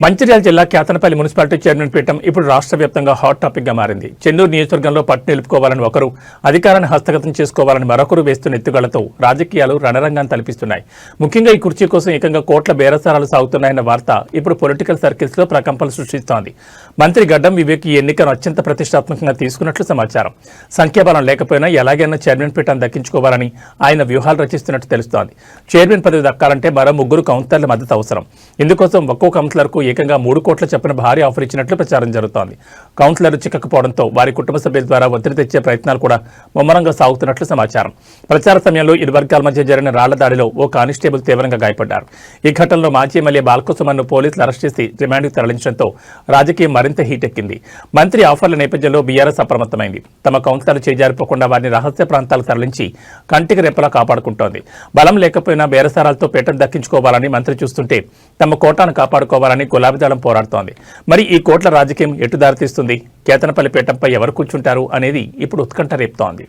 మంచిర్యాల జిల్లా Kethanapalli municipality chairman పీఠం ఇప్పుడు రాష్ట్ర వ్యాప్తంగా హాట్ టాపిక్ గా మారింది. చెన్నూరు నియోజకవర్గంలో పట్టు నిలుపుకోవాలని ఒకరు, అధికారాన్ని హస్తగతం చేసుకోవాలని మరొకరు వేస్తున్న ఎత్తుగడతో రాజకీయాలు రణరంగాన్ని తలపిస్తున్నాయి. ముఖ్యంగా ఈ కుర్చీ కోసం ఏకంగా కోట్ల బేరసారాలు సాగుతున్నాయన్న వార్త ఇప్పుడు పొలిటికల్ సర్కిల్స్ లో ప్రకంపనలు సృష్టిస్తోంది. మంత్రి గడ్డం వివేక్ ఈ ఎన్నికను అత్యంత ప్రతిష్టాత్మకంగా తీసుకున్నట్లు సమాచారం. సంఖ్యాబలం లేకపోయినా ఎలాగైనా చైర్మన్ పీఠాన్ని దక్కించుకోవాలని ఆయన వ్యూహాలు రచిస్తున్నట్టు తెలుస్తోంది. చైర్మన్ పదవి దక్కాలంటే మరో 3 కౌన్సిలర్ల మద్దతు అవసరం. ఇందుకోసం ఒక్కో కౌన్సిలర్కు ఏకంగా 3 కోట్ల చొప్పున భారీ ఆఫర్ ఇచ్చినట్లు ప్రచారం జరుగుతోంది. కౌన్సిలర్లు చిక్కకపోవడంతో వారి కుటుంబ సభ్యుల ద్వారా ఒత్తిడి తెచ్చే ప్రయత్నాలు కూడా ముమ్మరంగా సాగుతున్నట్లు సమాచారం. ప్రచార సమయంలో ఇరు వర్గాల మధ్య జరిగిన రాళ్ల దాడిలో ఓ కానిస్టేబుల్ తీవ్రంగా గాయపడ్డారు. ఈ ఘటనలో మాజీ ఎమ్మెల్యే బాలకుసుమన్ను పోలీసులు అరెస్ట్ చేసి రిమాండ్కు తరలించడంతో రాజకీయం మరింత హీటెక్కింది. మంత్రి ఆఫర్ల నేపథ్యంలో బీఆర్ఎస్ అప్రమత్తమైంది. తమ కౌన్సిలర్లు చేజారిపోకుండా వారిని రహస్య ప్రాంతాలకు తరలించి కంటికి రెప్పలా కాపాడుకుంటోంది. బలం లేకపోయినా బేరసారాలతో పీఠం దక్కించుకోవాలని మంత్రి చూస్తుంటే తమ కోటాను కాపాడుకోవాలని గులాబీదళం పోరాడుతోంది. మరి ఈ కోట్ల రాజకీయం ఎటు దారితీస్తుంది? కేతనపల్లి పీఠంపై ఎవరు కూర్చుంటారు అనేది ఇప్పుడు ఉత్కంఠ రేపుతోంది.